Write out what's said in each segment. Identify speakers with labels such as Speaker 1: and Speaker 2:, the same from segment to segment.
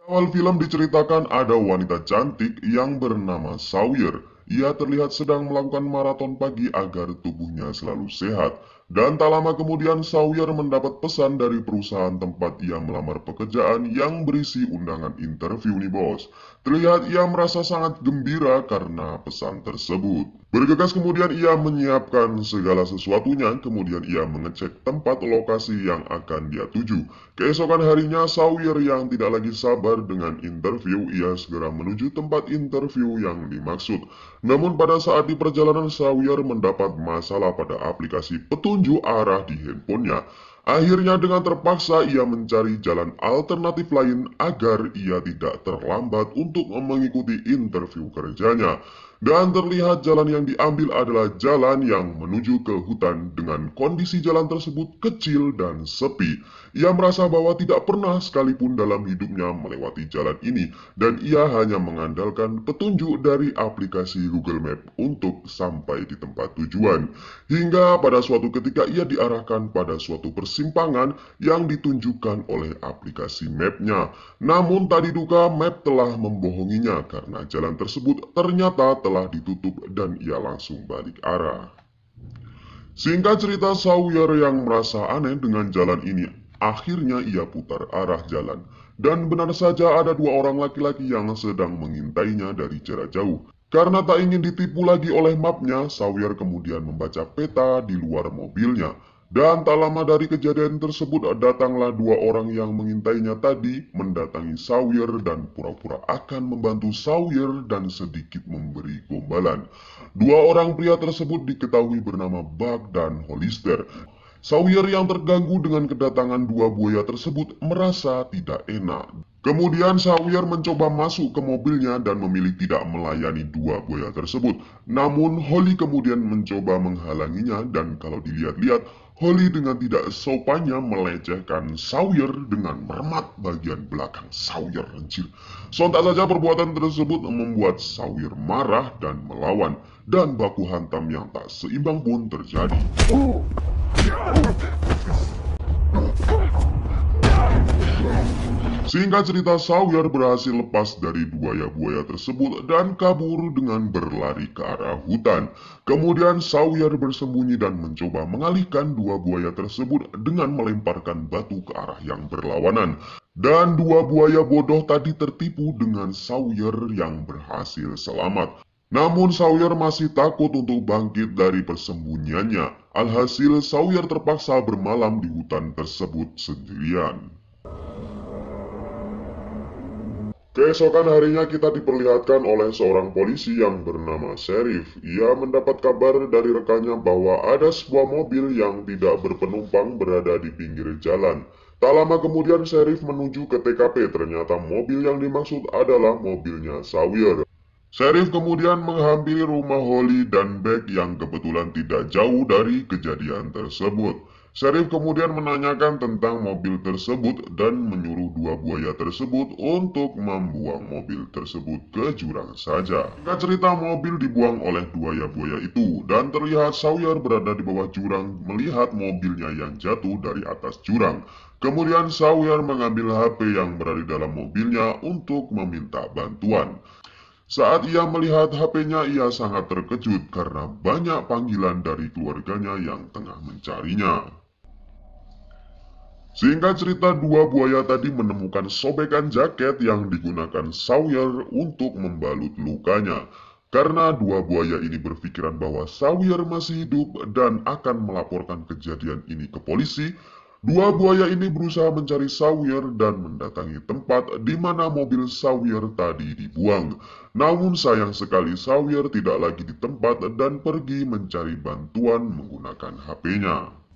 Speaker 1: Awal film diceritakan ada wanita cantik yang bernama Sawyer. Ia terlihat sedang melakukan maraton pagi agar tubuhnya selalu sehat. Dan tak lama kemudian Sawyer mendapat pesan dari perusahaan tempat ia melamar pekerjaan yang berisi undangan interview nih bos. Terlihat ia merasa sangat gembira karena pesan tersebut. Bergegas kemudian ia menyiapkan segala sesuatunya, kemudian ia mengecek tempat lokasi yang akan dia tuju. Keesokan harinya, Sawyer yang tidak lagi sabar dengan interview, ia segera menuju tempat interview yang dimaksud. Namun pada saat di perjalanan, Sawyer mendapat masalah pada aplikasi petunjuk arah di handphonenya. Akhirnya dengan terpaksa ia mencari jalan alternatif lain agar ia tidak terlambat untuk mengikuti interview kerjanya. Dan terlihat jalan yang diambil adalah jalan yang menuju ke hutan dengan kondisi jalan tersebut kecil dan sepi. Ia merasa bahwa tidak pernah sekalipun dalam hidupnya melewati jalan ini dan ia hanya mengandalkan petunjuk dari aplikasi Google Map untuk sampai di tempat tujuan. Hingga pada suatu ketika ia diarahkan pada suatu persimpangan yang ditunjukkan oleh aplikasi mapnya. Namun tak diduga map telah membohonginya karena jalan tersebut ternyata telah ditutup dan ia langsung balik arah. Singkat cerita, Sawyer yang merasa aneh dengan jalan ini, akhirnya ia putar arah jalan. Dan benar saja ada dua orang laki-laki yang sedang mengintainya dari jarak jauh. Karena tak ingin ditipu lagi oleh mapnya, Sawyer kemudian membaca peta di luar mobilnya. Dan tak lama dari kejadian tersebut datanglah dua orang yang mengintainya tadi mendatangi Sawyer dan pura-pura akan membantu Sawyer dan sedikit memberi gombalan. Dua orang pria tersebut diketahui bernama Buck dan Hollister. Sawyer yang terganggu dengan kedatangan dua buaya tersebut merasa tidak enak. Kemudian Sawyer mencoba masuk ke mobilnya dan memilih tidak melayani dua buaya tersebut. Namun Holly kemudian mencoba menghalanginya dan kalau dilihat-lihat, Holly dengan tidak sopannya melecehkan Sawyer dengan meremat bagian belakang Sawyer. Anjir. Sontak saja perbuatan tersebut membuat Sawyer marah dan melawan. Dan baku hantam yang tak seimbang pun terjadi. Singkat cerita, Sawyer berhasil lepas dari buaya-buaya tersebut dan kabur dengan berlari ke arah hutan. Kemudian Sawyer bersembunyi dan mencoba mengalihkan dua buaya tersebut dengan melemparkan batu ke arah yang berlawanan. Dan dua buaya bodoh tadi tertipu dengan Sawyer yang berhasil selamat. Namun Sawyer masih takut untuk bangkit dari persembunyiannya. Alhasil Sawyer terpaksa bermalam di hutan tersebut sendirian. Keesokan harinya kita diperlihatkan oleh seorang polisi yang bernama Sheriff. Ia mendapat kabar dari rekannya bahwa ada sebuah mobil yang tidak berpenumpang berada di pinggir jalan. Tak lama kemudian Sheriff menuju ke TKP, ternyata mobil yang dimaksud adalah mobilnya Sawyer. Sheriff kemudian menghampiri rumah Holly dan Beck yang kebetulan tidak jauh dari kejadian tersebut. Sheriff kemudian menanyakan tentang mobil tersebut dan menyuruh dua buaya tersebut untuk membuang mobil tersebut ke jurang saja. Singkat cerita, mobil dibuang oleh buaya-buaya itu dan terlihat Sawyer berada di bawah jurang melihat mobilnya yang jatuh dari atas jurang. Kemudian Sawyer mengambil HP yang berada di dalam mobilnya untuk meminta bantuan. Saat ia melihat HP-nya, ia sangat terkejut karena banyak panggilan dari keluarganya yang tengah mencarinya. Singkat cerita, dua buaya tadi menemukan sobekan jaket yang digunakan Sawyer untuk membalut lukanya. Karena dua buaya ini berpikiran bahwa Sawyer masih hidup dan akan melaporkan kejadian ini ke polisi, dua buaya ini berusaha mencari Sawyer dan mendatangi tempat di mana mobil Sawyer tadi dibuang. Namun sayang sekali Sawyer tidak lagi di tempat dan pergi mencari bantuan menggunakan HP-nya.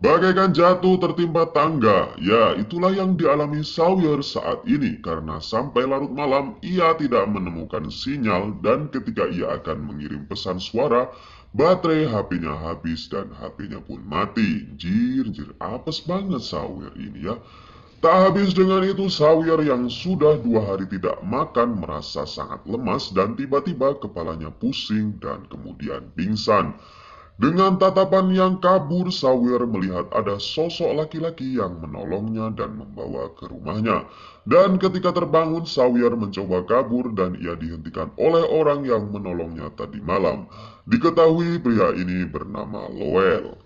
Speaker 1: Bagaikan jatuh tertimpa tangga, ya itulah yang dialami Sawyer saat ini karena sampai larut malam ia tidak menemukan sinyal dan ketika ia akan mengirim pesan suara, baterai HP-nya habis dan HP-nya pun mati. Jir, apes banget Sawyer ini ya. Tak habis dengan itu, Sawyer yang sudah 2 hari tidak makan merasa sangat lemas dan tiba-tiba kepalanya pusing dan kemudian pingsan. Dengan tatapan yang kabur, Sawyer melihat ada sosok laki-laki yang menolongnya dan membawa ke rumahnya. Dan ketika terbangun, Sawyer mencoba kabur dan ia dihentikan oleh orang yang menolongnya tadi malam. Diketahui pria ini bernama Lowell.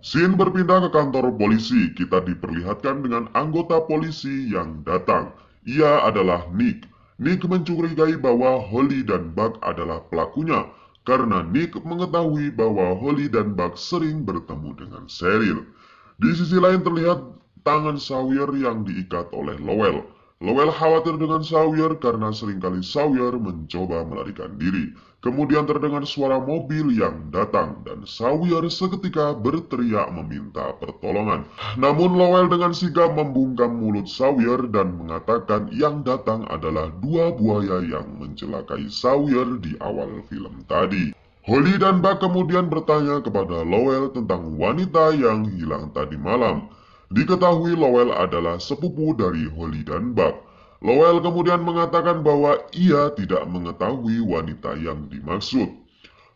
Speaker 1: Scene berpindah ke kantor polisi. Kita diperlihatkan dengan anggota polisi yang datang. Ia adalah Nick. Nick mencurigai bahwa Holly dan Buck adalah pelakunya, karena Nick mengetahui bahwa Holly dan Buck sering bertemu dengan Cheryl. Di sisi lain terlihat tangan Sawyer yang diikat oleh Lowell. Lowell khawatir dengan Sawyer karena seringkali Sawyer mencoba melarikan diri. Kemudian terdengar suara mobil yang datang dan Sawyer seketika berteriak meminta pertolongan. Namun Lowell dengan sigap membungkam mulut Sawyer dan mengatakan yang datang adalah dua buaya yang mencelakai Sawyer di awal film tadi. Holly dan Buck kemudian bertanya kepada Lowell tentang wanita yang hilang tadi malam. Diketahui Lowell adalah sepupu dari Holly dan Buck. Lowell kemudian mengatakan bahwa ia tidak mengetahui wanita yang dimaksud.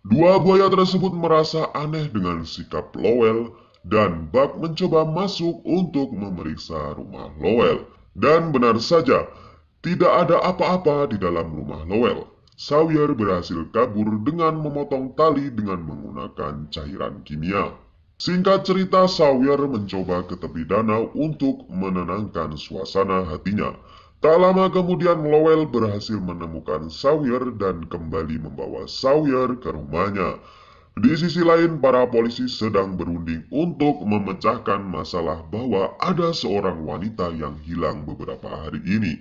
Speaker 1: Dua buaya tersebut merasa aneh dengan sikap Lowell dan Buck mencoba masuk untuk memeriksa rumah Lowell. Dan benar saja, tidak ada apa-apa di dalam rumah Lowell. Sawyer berhasil kabur dengan memotong tali dengan menggunakan cairan kimia. Singkat cerita, Sawyer mencoba ke tepi danau untuk menenangkan suasana hatinya. Tak lama kemudian Lowell berhasil menemukan Sawyer dan kembali membawa Sawyer ke rumahnya. Di sisi lain, para polisi sedang berunding untuk memecahkan masalah bahwa ada seorang wanita yang hilang beberapa hari ini.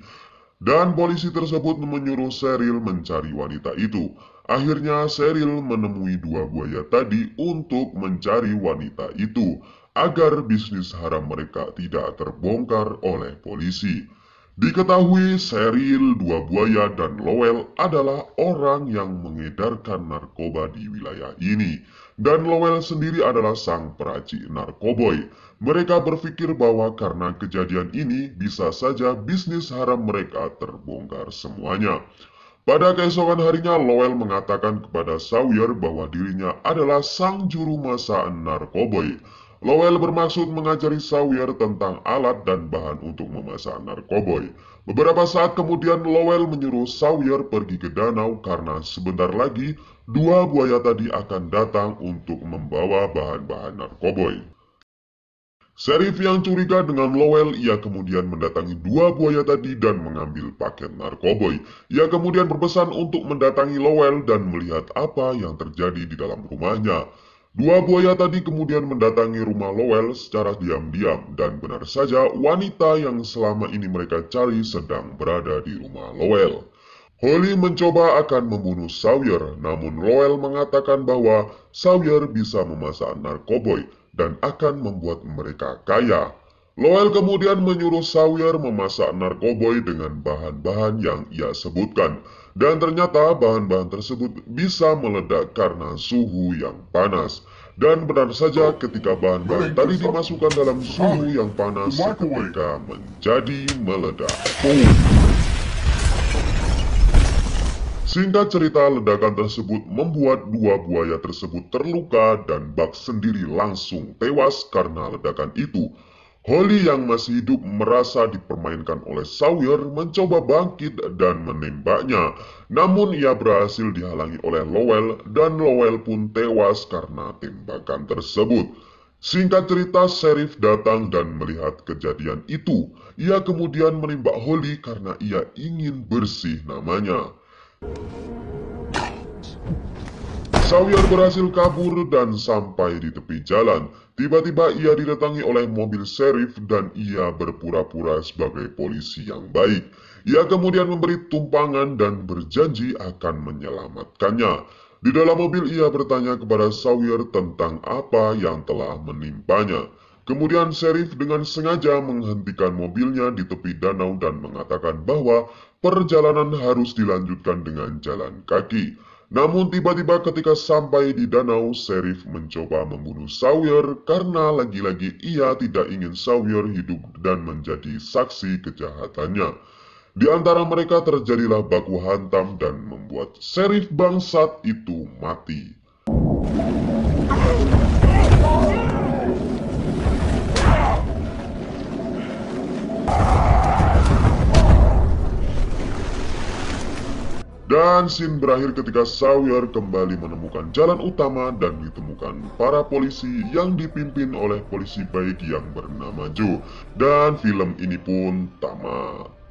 Speaker 1: Dan polisi tersebut menyuruh Cheryl mencari wanita itu. Akhirnya Cheryl menemui dua buaya tadi untuk mencari wanita itu, agar bisnis haram mereka tidak terbongkar oleh polisi. Diketahui Cheryl, dua buaya, dan Lowell adalah orang yang mengedarkan narkoba di wilayah ini. Dan Lowell sendiri adalah sang peracik narkoboy. Mereka berpikir bahwa karena kejadian ini bisa saja bisnis haram mereka terbongkar semuanya. Pada keesokan harinya, Lowell mengatakan kepada Sawyer bahwa dirinya adalah sang juru masak narkoboy. Lowell bermaksud mengajari Sawyer tentang alat dan bahan untuk memasak narkoboy. Beberapa saat kemudian Lowell menyuruh Sawyer pergi ke danau karena sebentar lagi dua buaya tadi akan datang untuk membawa bahan-bahan narkoboy. Sheriff yang curiga dengan Lowell, ia kemudian mendatangi dua buaya tadi dan mengambil paket narkoboy. Ia kemudian berpesan untuk mendatangi Lowell dan melihat apa yang terjadi di dalam rumahnya. Dua buaya tadi kemudian mendatangi rumah Lowell secara diam-diam dan benar saja wanita yang selama ini mereka cari sedang berada di rumah Lowell. Holly mencoba akan membunuh Sawyer, namun Lowell mengatakan bahwa Sawyer bisa memasak narkoboy dan akan membuat mereka kaya. Lowell kemudian menyuruh Sawyer memasak narkoboy dengan bahan-bahan yang ia sebutkan. Dan ternyata bahan-bahan tersebut bisa meledak karena suhu yang panas. Dan benar saja ketika bahan-bahan tadi dimasukkan dalam suhu yang panas seketika menjadi meledak. Singkat cerita, ledakan tersebut membuat dua buaya tersebut terluka dan Buck sendiri langsung tewas karena ledakan itu. Holly yang masih hidup merasa dipermainkan oleh Sawyer mencoba bangkit dan menembaknya. Namun ia berhasil dihalangi oleh Lowell dan Lowell pun tewas karena tembakan tersebut. Singkat cerita, Sheriff datang dan melihat kejadian itu. Ia kemudian menembak Holly karena ia ingin bersih namanya. Sawyer berhasil kabur dan sampai di tepi jalan. Tiba-tiba ia didatangi oleh mobil sheriff dan ia berpura-pura sebagai polisi yang baik. Ia kemudian memberi tumpangan dan berjanji akan menyelamatkannya. Di dalam mobil ia bertanya kepada Sawyer tentang apa yang telah menimpanya. Kemudian sheriff dengan sengaja menghentikan mobilnya di tepi danau dan mengatakan bahwa perjalanan harus dilanjutkan dengan jalan kaki. Namun tiba-tiba ketika sampai di danau, sheriff mencoba membunuh Sawyer karena lagi-lagi ia tidak ingin Sawyer hidup dan menjadi saksi kejahatannya. Di antara mereka terjadilah baku hantam dan membuat Sheriff bangsat itu mati. Dan scene berakhir ketika Sawyer kembali menemukan jalan utama dan ditemukan para polisi yang dipimpin oleh polisi baik yang bernama Joe. Dan film ini pun tamat.